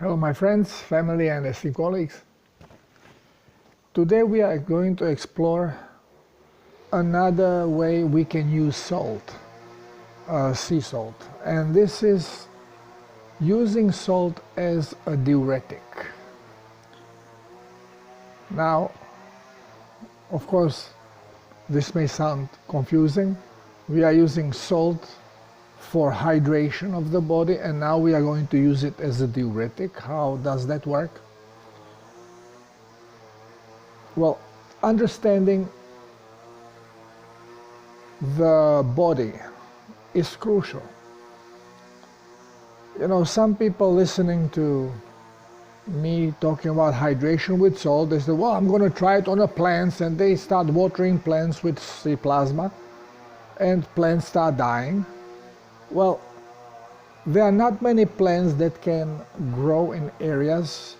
Hello my friends, family and esteemed colleagues. Today we are going to explore another way we can use salt, sea salt. And this is using salt as a diuretic. Now, of course, this may sound confusing. We are using salt for hydration of the body, and now we are going to use it as a diuretic. How does that work? Well, understanding the body is crucial. You know, some people listening to me talking about hydration with salt, they say, well, I'm going to try it on the plants, and they start watering plants with sea plasma, and plants start dying. Well, there are not many plants that can grow in areas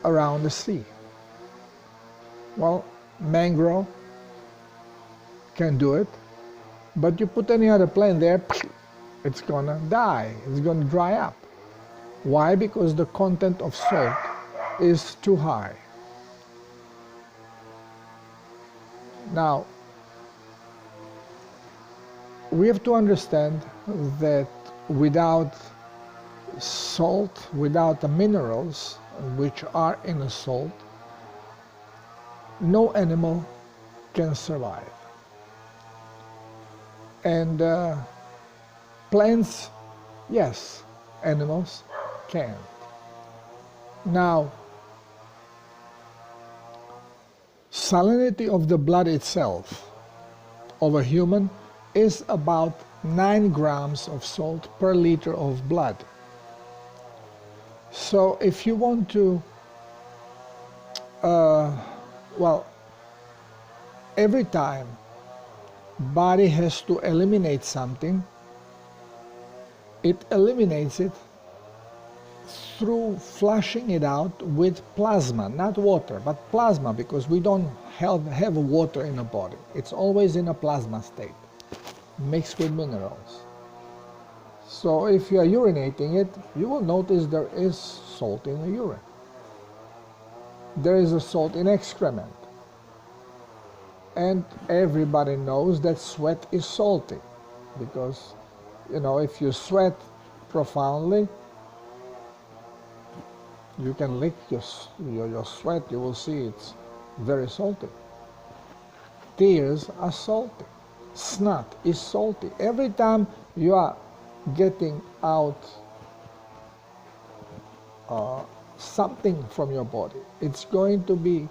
around the sea. Well, mangrove can do it, but you put any other plant there, it's gonna die, it's gonna dry up. Why? Because the content of salt is too high. Now, we have to understand that without salt, without the minerals which are in a salt, no animal can survive. And plants, yes, animals can. Now, salinity of the blood itself of a human is about 9 grams of salt per liter of blood. So if you want to, well, every time body has to eliminate something, it eliminates it through flushing it out with plasma, not water, but plasma, because we don't have water in the body. It's always in a plasma state, mixed with minerals. So if you are urinating it, you will notice there is salt in the urine. There is a salt in excrement. And everybody knows that sweat is salty, because, you know, if you sweat profoundly, you can lick your sweat, you will see it's very salty. Tears are salty. Snot is salty. Every time you are getting out something from your body, it's going to be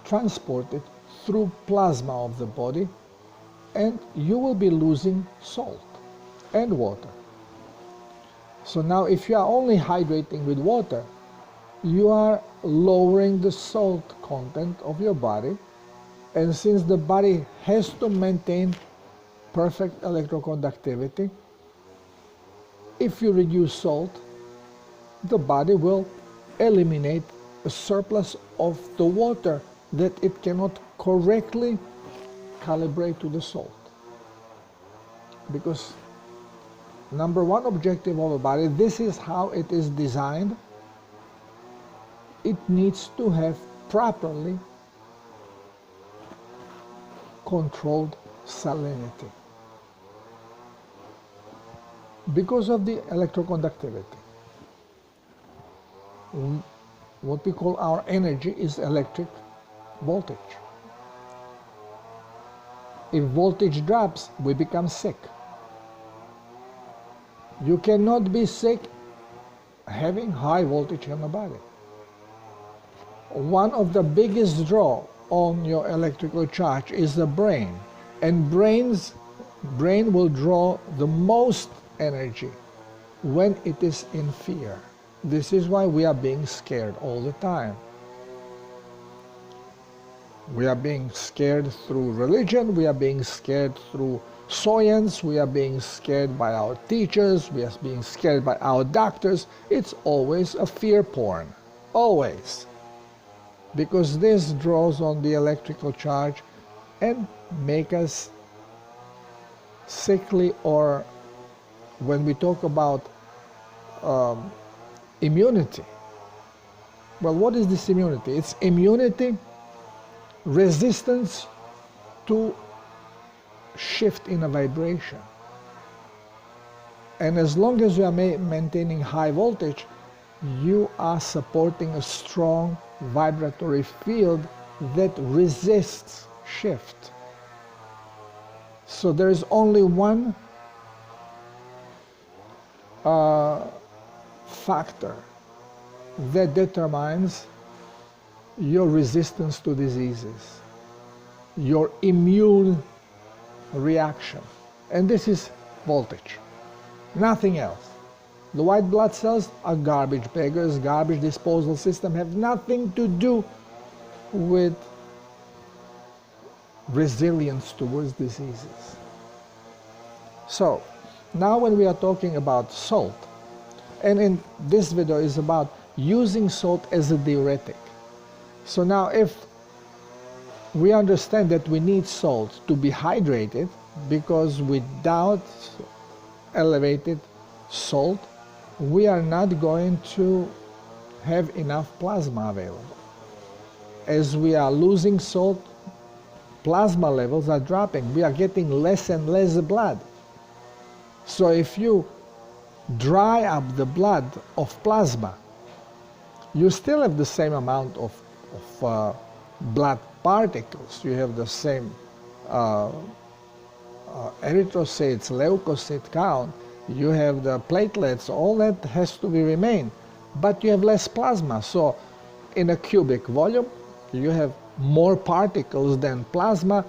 transported through plasma of the body, and you will be losing salt and water. So now if you are only hydrating with water, you are lowering the salt content of your body, and since the body has to maintain perfect electroconductivity, if you reduce salt, the body will eliminate a surplus of the water that it cannot correctly calibrate to the salt. Because number one objective of a body, this is how it is designed, it needs to have properly controlled salinity because of the electroconductivity. What we call our energy is electric voltage. If voltage drops, we become sick. You cannot be sick having high voltage in the body. One of the biggest draw on your electrical charge is the brain, and brain will draw the most energy when it is in fear. This is why we are being scared all the time. We are being scared through religion, we are being scared through science, we are being scared by our teachers, we are being scared by our doctors. It's always a fear porn, always. Because this draws on the electrical charge and make us sickly, or when we talk about immunity. Well, what is this immunity? It's immunity, resistance to shift in a vibration. And as long as you are maintaining high voltage, you are supporting a strong vibratory field that resists shift. So there is only one factor that determines your resistance to diseases, your immune reaction, and this is voltage, nothing else. The white blood cells are garbage baggers, garbage disposal system, have nothing to do with resilience towards diseases. So now when we are talking about salt, and in this video is about using salt as a diuretic. So now if we understand that we need salt to be hydrated, because without elevated salt we are not going to have enough plasma available. As we are losing salt, plasma levels are dropping. We are getting less and less blood. So if you dry up the blood of plasma, you still have the same amount of blood particles. You have the same erythrocytes, leukocyte count, you have the platelets, all that has to be remain, but you have less plasma. So in a cubic volume you have more particles than plasma.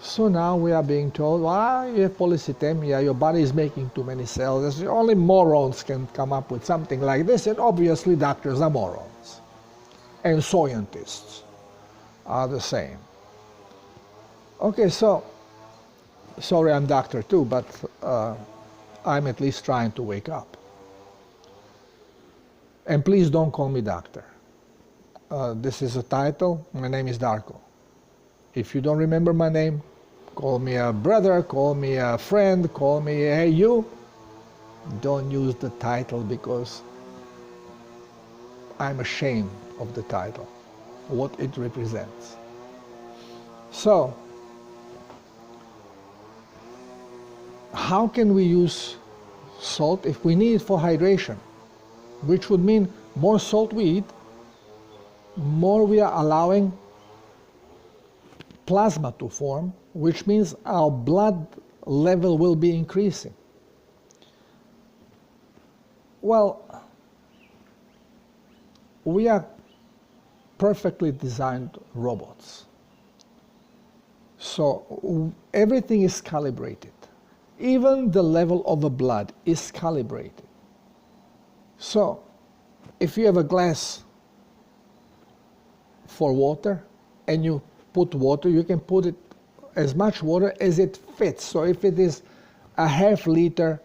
So now we are being told, well, you have polycythemia, your body is making too many cells. Only morons can come up with something like this, and obviously doctors are morons. And scientists are the same. Okay, so, sorry I'm doctor too, but I'm at least trying to wake up. And please don't call me doctor. This is a title. My name is Darko. If you don't remember my name, call me a brother, call me a friend, call me, hey you. Don't use the title, because I'm ashamed of the title, what it represents. So, how can we use salt if we need it for hydration? Which would mean more salt we eat, more we are allowing plasma to form, which means our blood level will be increasing. Well, we are perfectly designed robots. So everything is calibrated. Even the level of the blood is calibrated. So if you have a glass for water and you put water, you can put it as much water as it fits. So if it is a half-liter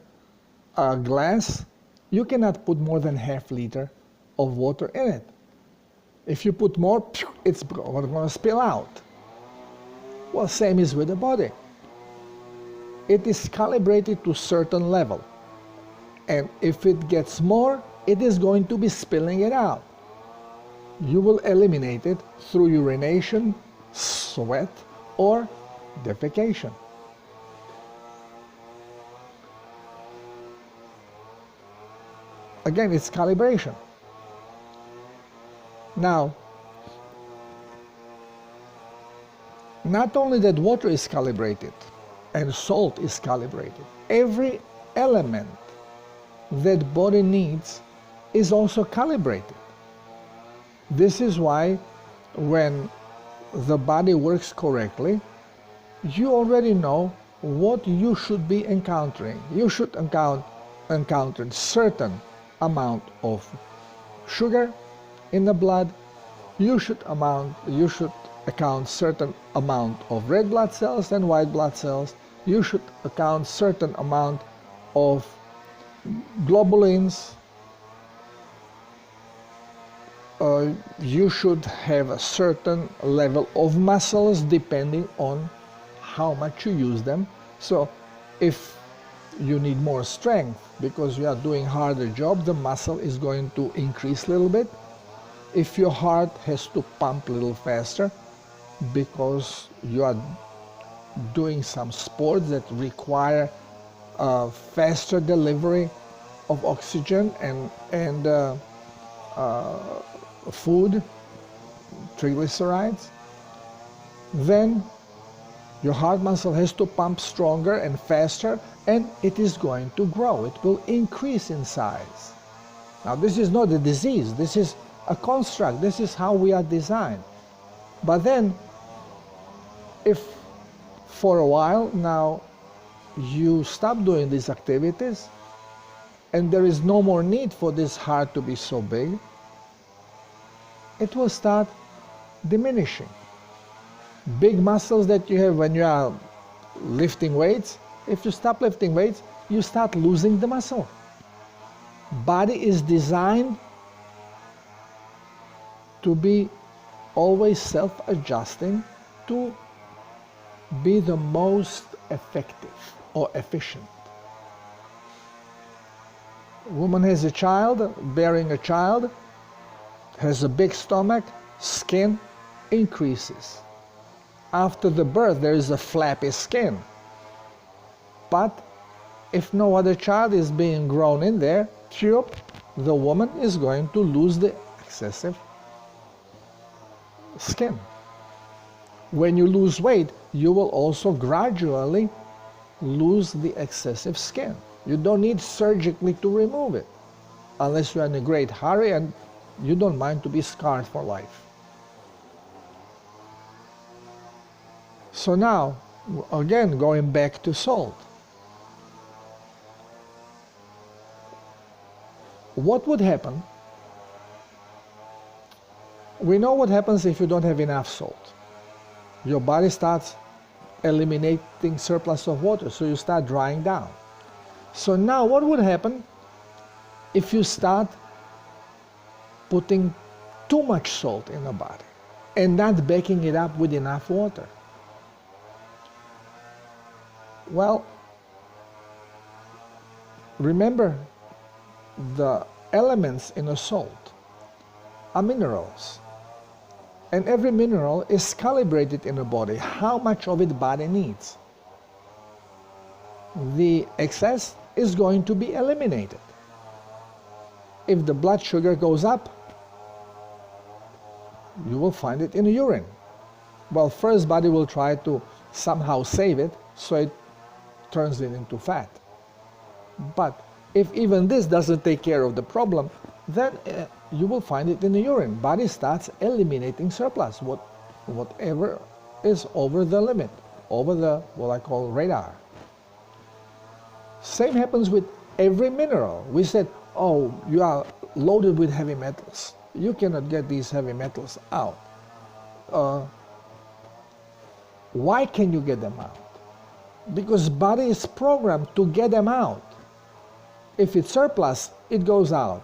glass, you cannot put more than half-liter of water in it. If you put more, it's going to spill out. Well, same is with the body. It is calibrated to a certain level. And if it gets more, it is going to be spilling it out. You will eliminate it through urination, sweat, or defecation. Again, it's calibration. Now, not only that water is calibrated and salt is calibrated, every element that body needs is also calibrated. This is why when the body works correctly, you already know what you should be encountering. You should encounter certain amount of sugar in the blood. You should account certain amount of red blood cells and white blood cells. You should account certain amount of globulins. You should have a certain level of muscles depending on how much you use them. So if you need more strength because you are doing harder job, the muscle is going to increase a little bit. If your heart has to pump a little faster because you are doing some sports that require faster delivery of oxygen and food, triglycerides, then your heart muscle has to pump stronger and faster, and it is going to grow. It will increase in size. Now, this is not a disease. This is a construct. This is how we are designed. But then, if for a while now you stop doing these activities and there is no more need for this heart to be so big, it will start diminishing. Big muscles that you have when you are lifting weights, if you stop lifting weights, you start losing the muscle. Body is designed to be always self-adjusting to be the most effective or efficient. A woman has a child, bearing a child, has a big stomach, skin increases. After the birth, there is a flappy skin. But if no other child is being grown in there, the woman is going to lose the excessive skin. When you lose weight, you will also gradually lose the excessive skin. You don't need surgically to remove it, unless you're in a great hurry and you don't mind to be scarred for life. So now, again, going back to salt. What would happen? We know what happens if you don't have enough salt. Your body starts eliminating surplus of water, so you start drying down. So now what would happen if you start putting too much salt in the body and not backing it up with enough water? Well, remember, the elements in a salt are minerals. And every mineral is calibrated in the body, how much of it body needs. The excess is going to be eliminated. If the blood sugar goes up, you will find it in the urine. Well, first body will try to somehow save it, so it turns it into fat. But if even this doesn't take care of the problem, then you will find it in the urine. Body starts eliminating surplus, whatever is over the limit, over the, what I call, radar. Same happens with every mineral. We said, oh, you are loaded with heavy metals. You cannot get these heavy metals out. Why can you get them out? Because body is programmed to get them out. If it's surplus, it goes out.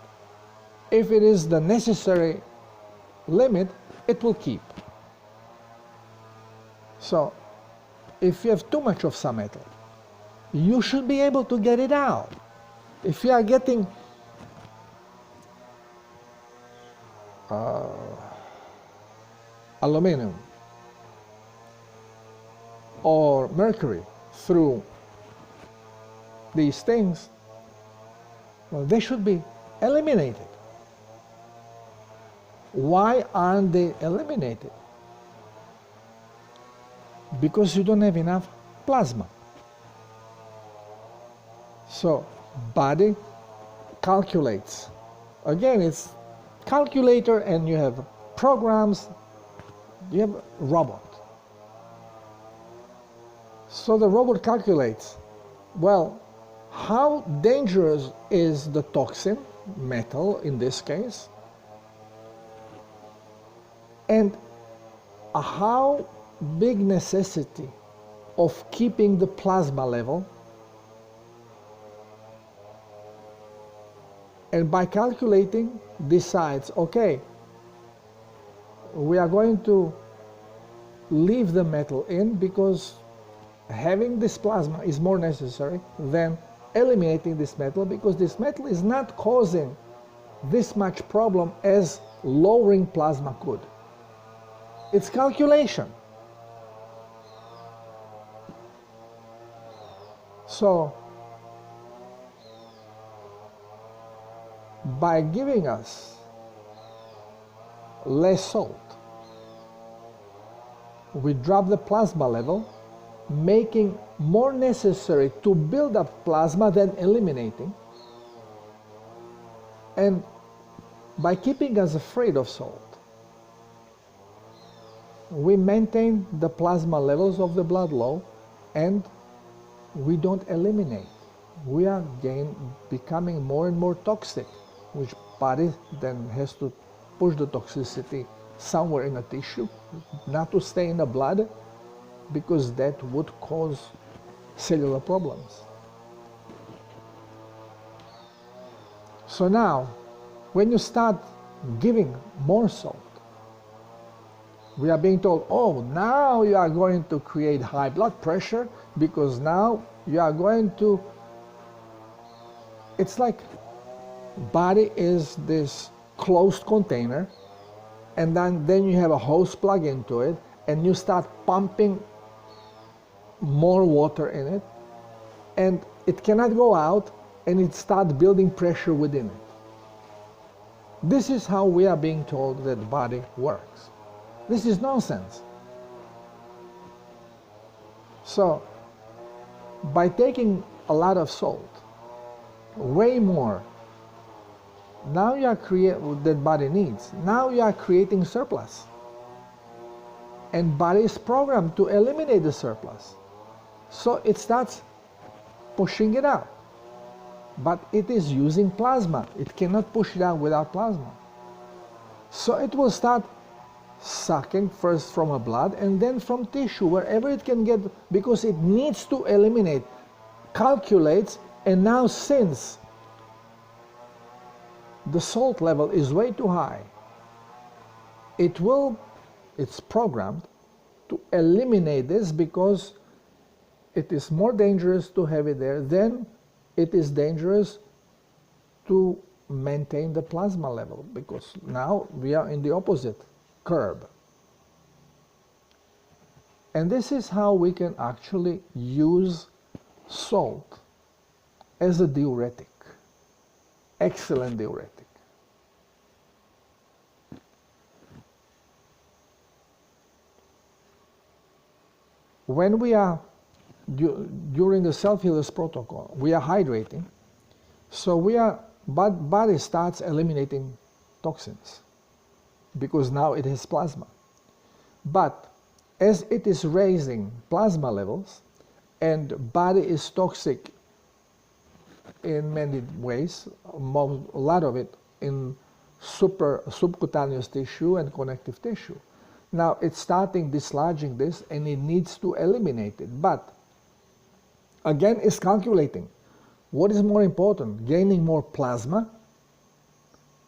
If it is the necessary limit, it will keep. So, if you have too much of some metal, you should be able to get it out. If you are getting aluminum or mercury through these things, well, they should be eliminated. Why aren't they eliminated? Because you don't have enough plasma. So, body calculates. Again, it's calculator, and you have programs, you have robot. So the robot calculates, well, how dangerous is the toxin, metal in this case, and how big necessity of keeping the plasma level, and by calculating decides, okay, we are going to leave the metal in because having this plasma is more necessary than eliminating this metal, because this metal is not causing this much problem as lowering plasma could. It's calculation. So, by giving us less salt, we drop the plasma level, making more necessary to build up plasma than eliminating. And by keeping us afraid of salt, we maintain the plasma levels of the blood low, and we don't eliminate. We are becoming more and more toxic, which body then has to push the toxicity somewhere in a tissue, not to stay in the blood, because that would cause cellular problems. So now, when you start giving more salt, we are being told, oh, now you are going to create high blood pressure, because now you are going to, it's like body is this closed container, and then you have a hose plug into it, and you start pumping more water in it, and it cannot go out, and it starts building pressure within it. This is how we are being told that the body works. This is nonsense. So, by taking a lot of salt, way more, now you are creating that body needs. Now you are creating surplus. And body is programmed to eliminate the surplus. So it starts pushing it out. But it is using plasma. It cannot push it out without plasma. So it will start sucking first from a blood and then from tissue, wherever it can get, because it needs to eliminate, calculates, and now since the salt level is way too high, it's programmed to eliminate this, because it is more dangerous to have it there than it is dangerous to maintain the plasma level, because now we are in the opposite curve. And this is how we can actually use salt as a diuretic, excellent diuretic. When we are, during the self-healers protocol, we are hydrating, so body starts eliminating toxins, because now it has plasma. But as it is raising plasma levels, and body is toxic in many ways, a lot of it in subcutaneous tissue and connective tissue. Now it's starting dislodging this, and it needs to eliminate it. But again, it's calculating. What is more important, gaining more plasma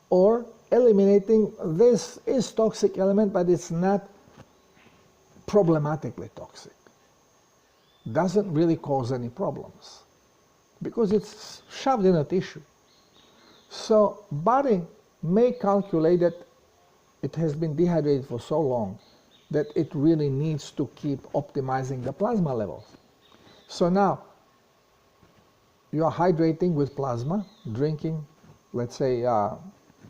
or eliminating this is toxic element, but it's not problematically toxic. Doesn't really cause any problems because it's shoved in a tissue. So body may calculate that it has been dehydrated for so long that it really needs to keep optimizing the plasma levels. So now you are hydrating with plasma, drinking, let's say,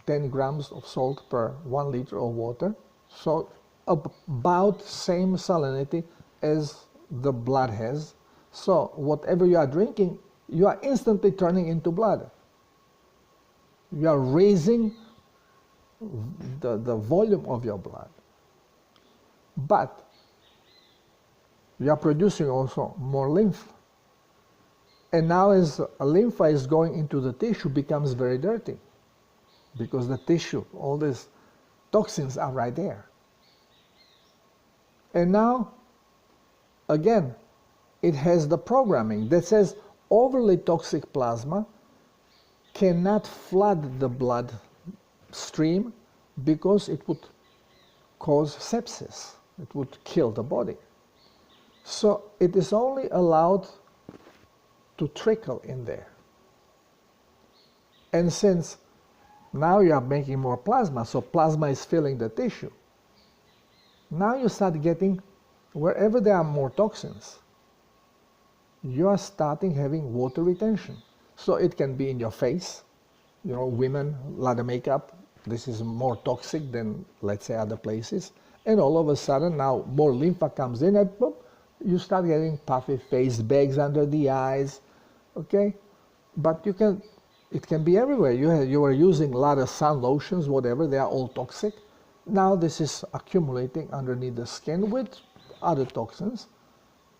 10 grams of salt per 1 liter of water. So about same salinity as the blood has. So whatever you are drinking, you are instantly turning into blood. You are raising the volume of your blood. But you are producing also more lymph. And now as a lymph is going into the tissue, becomes very dirty, because the tissue, all these toxins are right there. And now, again, it has the programming that says overly toxic plasma cannot flood the blood stream because it would cause sepsis. It would kill the body. So it is only allowed to trickle in there. And since now you are making more plasma, so plasma is filling the tissue, now you start getting, wherever there are more toxins, you are starting having water retention. So it can be in your face, you know, women, a lot of makeup, this is more toxic than, let's say, other places. And all of a sudden, now more lymph comes in, and boom, you start getting puffy face, bags under the eyes, okay? But it can be everywhere. You are using a lot of sun lotions, whatever, they are all toxic. Now this is accumulating underneath the skin with other toxins.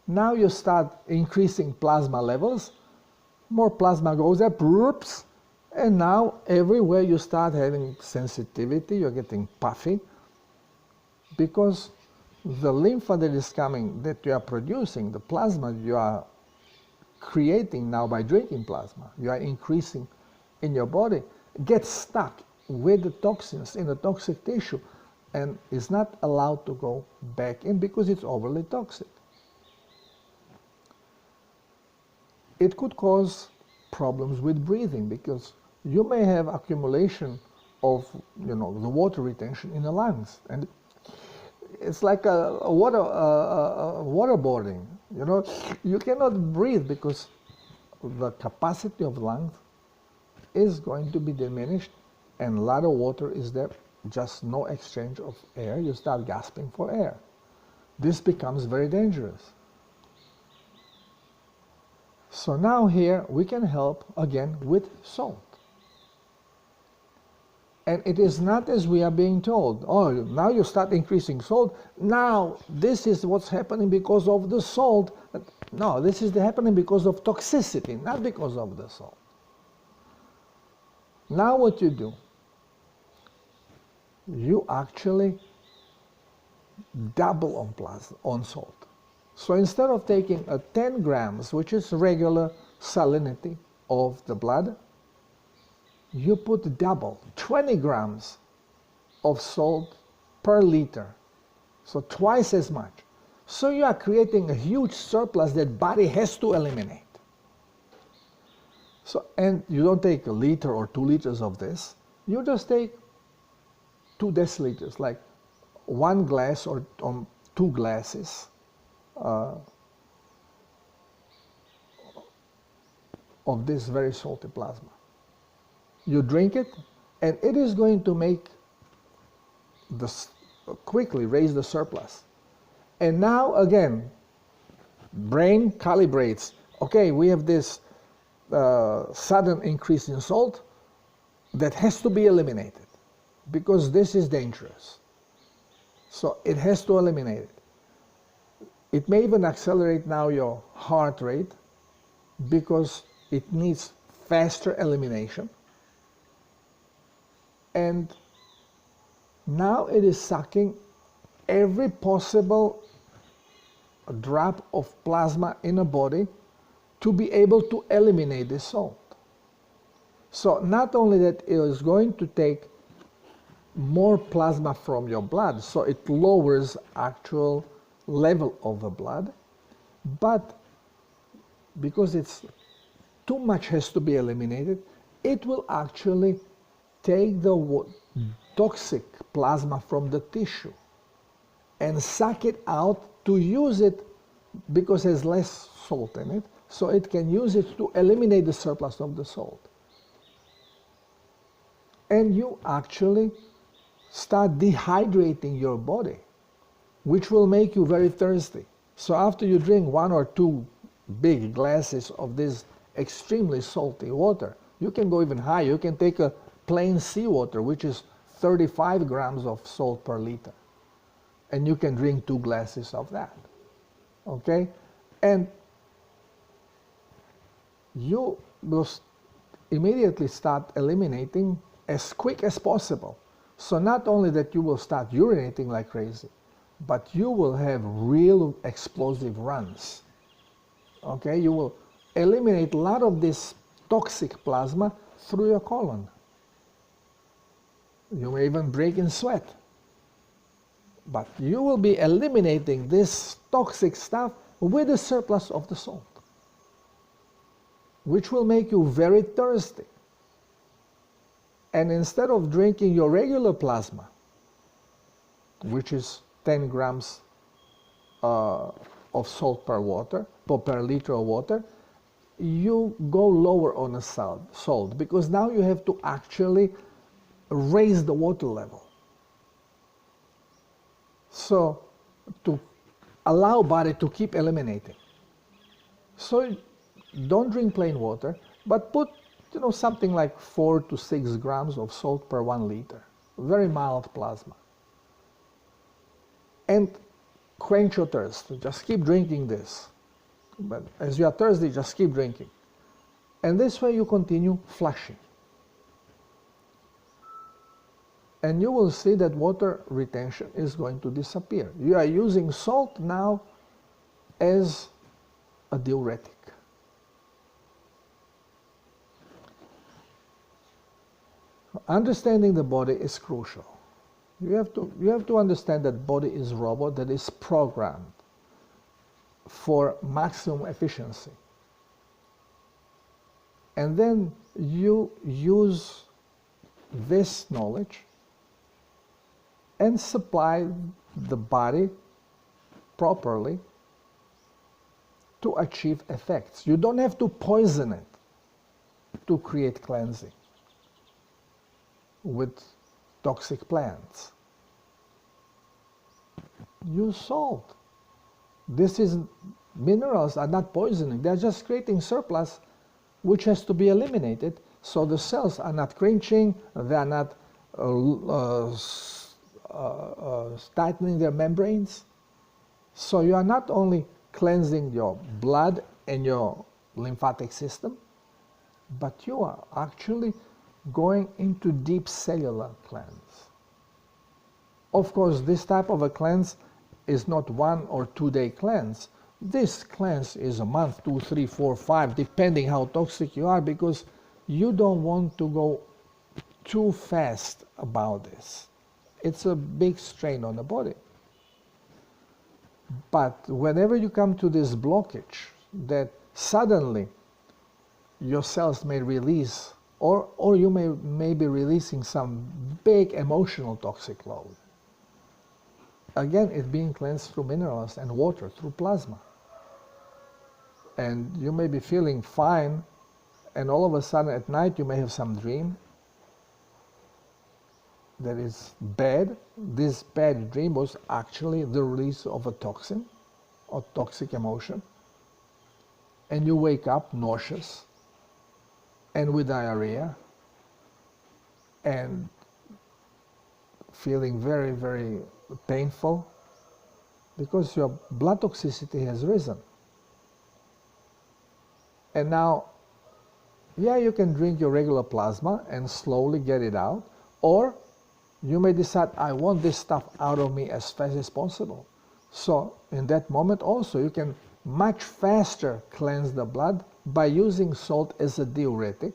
Now you start increasing plasma levels, more plasma goes up, whoops, and now everywhere you start having sensitivity, you're getting puffy, because the lymph that is coming, that you are producing, the plasma you are creating now by drinking plasma, you are increasing in your body, gets stuck with the toxins in the toxic tissue and is not allowed to go back in because it's overly toxic. It could cause problems with breathing because you may have accumulation of, you know, the water retention in the lungs, and it's like a waterboarding. You know, you cannot breathe because the capacity of lungs is going to be diminished, and a lot of water is there, just no exchange of air. You start gasping for air. This becomes very dangerous. So now here we can help again with salt. And it is not as we are being told, oh, now you start increasing salt, now this is what's happening because of the salt. No, this is happening because of toxicity, not because of the salt. Now what you do, you actually double on salt. So instead of taking 10 grams, which is regular salinity of the blood, you put double, 20 grams of salt per liter, so twice as much. So you are creating a huge surplus that body has to eliminate. So, and you don't take a liter or 2 liters of this, you just take 2 deciliters, like 1 glass or 2 glasses of this very salty plasma. You drink it, and it is going to make quickly raise the surplus. And now again, brain calibrates. Okay, we have this sudden increase in salt that has to be eliminated because this is dangerous. So it has to eliminate it. It may even accelerate now your heart rate because it needs faster elimination. And now it is sucking every possible drop of plasma in a body to be able to eliminate the salt. So not only that it is going to take more plasma from your blood, so it lowers actual level of the blood, but because it's too much has to be eliminated, it will actually take the toxic plasma from the tissue and suck it out to use it because there's less salt in it, so it can use it to eliminate the surplus of the salt. And you actually start dehydrating your body, which will make you very thirsty. So after you drink 1 or 2 big glasses of this extremely salty water, you can go even higher. You can take a plain seawater, which is 35 grams of salt per liter, and you can drink 2 glasses of that. Okay? And you will immediately start eliminating as quick as possible. So not only that you will start urinating like crazy, but you will have real explosive runs. Okay? You will eliminate a lot of this toxic plasma through your colon. You may even break in sweat. But you will be eliminating this toxic stuff with the surplus of the salt. which will make you very thirsty. And instead of drinking your regular plasma, which is 10 grams of salt per liter of water, you go lower on the salt, because now you have to actually raise the water level. So to allow body to keep eliminating. So don't drink plain water, but put something like 4 to 6 grams of salt per 1 liter. Very mild plasma. And quench your thirst. Just keep drinking this. But as you are thirsty, just keep drinking. And this way you continue flushing. And you will see that water retention is going to disappear. You are using salt now as a diuretic. Understanding the body is crucial. You have to understand that body is a robot that is programmed for maximum efficiency. And then you use this knowledge and supply the body properly to achieve effects. You don't have to poison it to create cleansing with toxic plants. Use salt. Minerals are not poisoning, they're just creating surplus which has to be eliminated, so the cells are not cringing, they are not tightening their membranes. So you are not only cleansing your blood and your lymphatic system, but you are actually going into deep cellular cleanse. Of course, this type of a cleanse is not 1 or 2 day cleanse. This cleanse is a month, 2, 3, 4, 5, depending how toxic you are, because you don't want to go too fast about this. It's a big strain on the body. But whenever you come to this blockage, that suddenly your cells may release, or you may be releasing some big emotional toxic load. Again, it's being cleansed through minerals and water, through plasma. And you may be feeling fine, and all of a sudden at night you may have some dream that is bad. This bad dream was actually the release of a toxin or toxic emotion. And you wake up nauseous and with diarrhea and feeling very, very painful because your blood toxicity has risen. And now, yeah, you can drink your regular plasma and slowly get it out, or you may decide, I want this stuff out of me as fast as possible. So in that moment also, you can much faster cleanse the blood by using salt as a diuretic,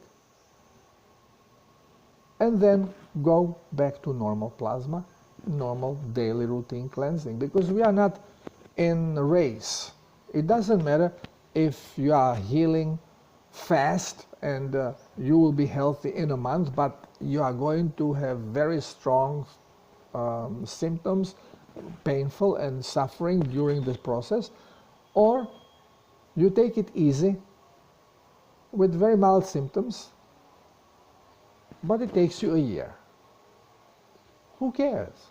and then go back to normal plasma, normal daily routine cleansing, because we are not in a race. It doesn't matter if you are healing fast and you will be healthy in a month, but you are going to have very strong symptoms, painful and suffering during this process, or you take it easy with very mild symptoms, but it takes you a year. Who cares?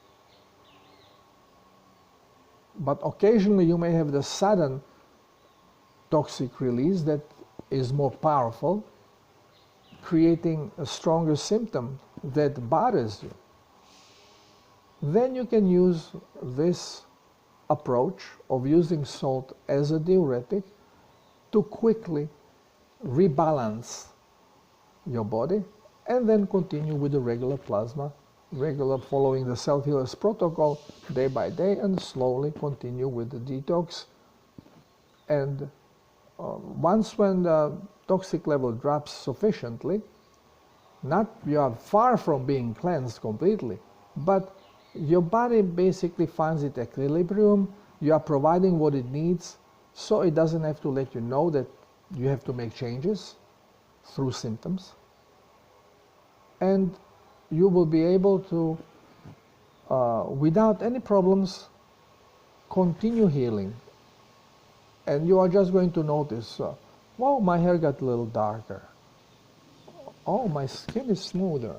But occasionally you may have the sudden toxic release that is more powerful, creating a stronger symptom that bothers you. Then you can use this approach of using salt as a diuretic to quickly rebalance your body, and then continue with the regular plasma, following the self-healers protocol day by day, and slowly continue with the detox. And once when the toxic level drops sufficiently, you are far from being cleansed completely, but your body basically finds its equilibrium, you are providing what it needs, so it doesn't have to let you know that you have to make changes. through symptoms, and you will be able to, without any problems, continue healing. And you are just going to notice, wow, my hair got a little darker. Oh, my skin is smoother.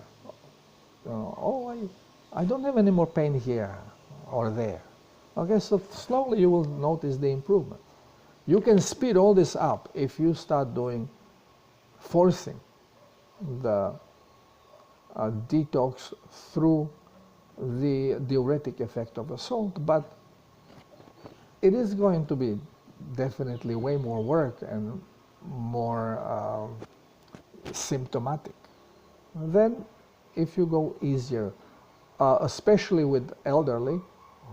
Oh, I don't have any more pain here or there. Okay, so slowly you will notice the improvement. You can speed all this up if you start forcing the detox through the diuretic effect of the salt, but it is going to be definitely way more work and more symptomatic. Then if you go easier, especially with elderly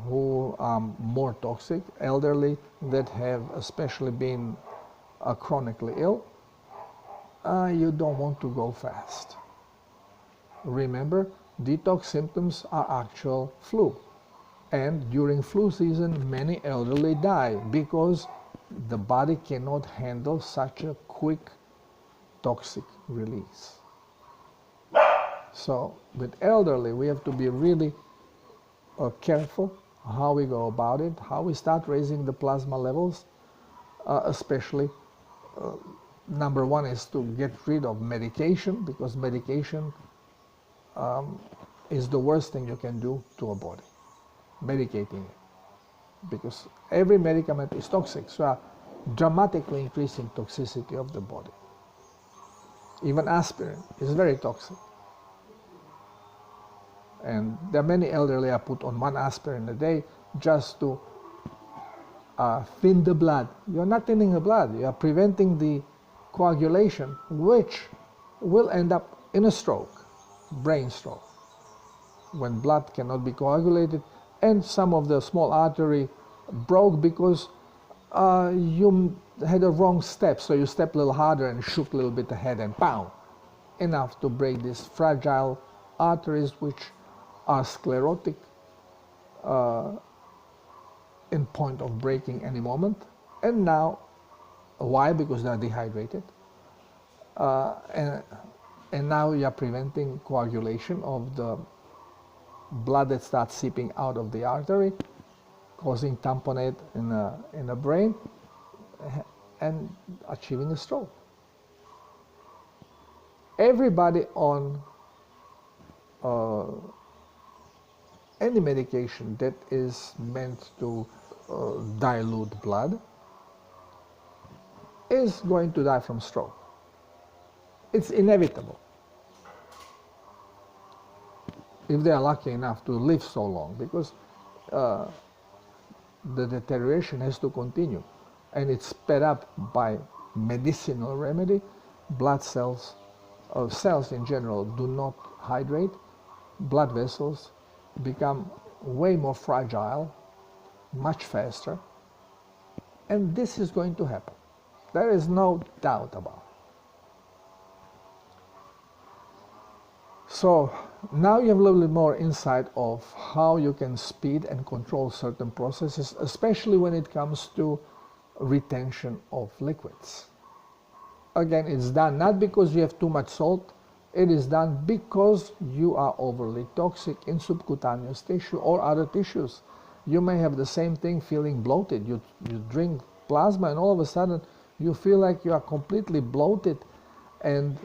who are more toxic, elderly that have especially been chronically ill, you don't want to go fast. Remember, detox symptoms are actual flu. And during flu season, many elderly die because the body cannot handle such a quick toxic release. So with elderly, we have to be really careful how we go about it, how we start raising the plasma levels, especially number one is to get rid of medication, because medication is the worst thing you can do to a body, medicating it. Because every medicament is toxic, so dramatically increasing toxicity of the body. Even aspirin is very toxic. And there are many elderly are put on one aspirin a day just to thin the blood. You're not thinning the blood, you are preventing the coagulation, which will end up in a stroke, brain stroke, when blood cannot be coagulated and some of the small artery broke because you had a wrong step, so you step a little harder and shook a little bit ahead and pow, enough to break these fragile arteries which are sclerotic in point of breaking any moment. And now, why? Because they are dehydrated. And now you are preventing coagulation of the blood that starts seeping out of the artery, causing tamponade in the brain, and achieving a stroke. Everybody on any medication that is meant to dilute blood is going to die from stroke. It's inevitable, if they are lucky enough to live so long, because the deterioration has to continue, and it's sped up by medicinal remedy. Blood cells, cells in general, do not hydrate. Blood vessels become way more fragile, much faster, and this is going to happen. There is no doubt about it. So now you have a little bit more insight of how you can speed and control certain processes, especially when it comes to retention of liquids. Again, it's done not because you have too much salt, it is done because you are overly toxic in subcutaneous tissue or other tissues. You may have the same thing, feeling bloated. You drink plasma and all of a sudden you feel like you are completely bloated, and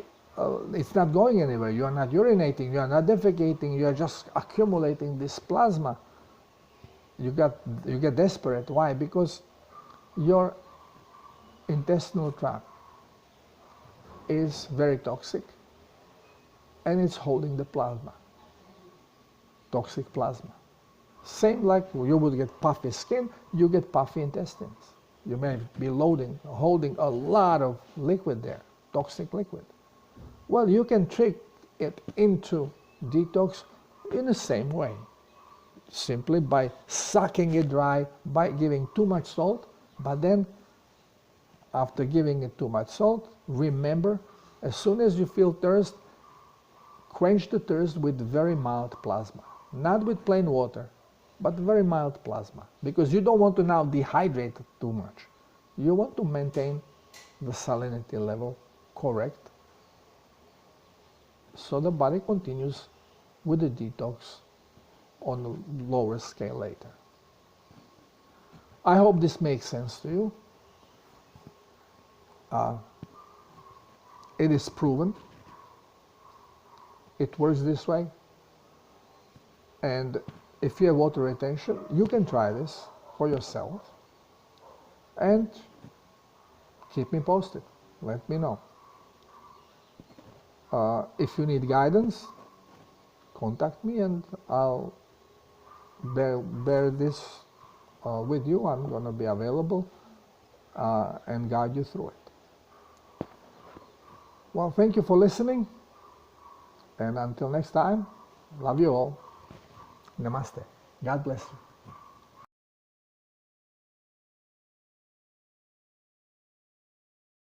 it's not going anywhere. You are not urinating, you are not defecating, you are just accumulating this plasma. You get desperate. Why? Because your intestinal tract is very toxic and it's holding the plasma, toxic plasma. Same like you would get puffy skin, you get puffy intestines. You may be holding a lot of liquid there, toxic liquid. Well, you can trick it into detox in the same way, simply by sucking it dry, by giving too much salt. But then, after giving it too much salt, remember, as soon as you feel thirst, quench the thirst with very mild plasma. Not with plain water, but very mild plasma. Because you don't want to now dehydrate too much. You want to maintain the salinity level correct so the body continues with the detox on a lower scale later. I hope this makes sense to you. It is proven. It works this way. And if you have water retention, you can try this for yourself and keep me posted. Let me know. If you need guidance, contact me and I'll bear this with you. I'm going to be available and guide you through it. Well, thank you for listening. And until next time, love you all. Namaste. God bless you.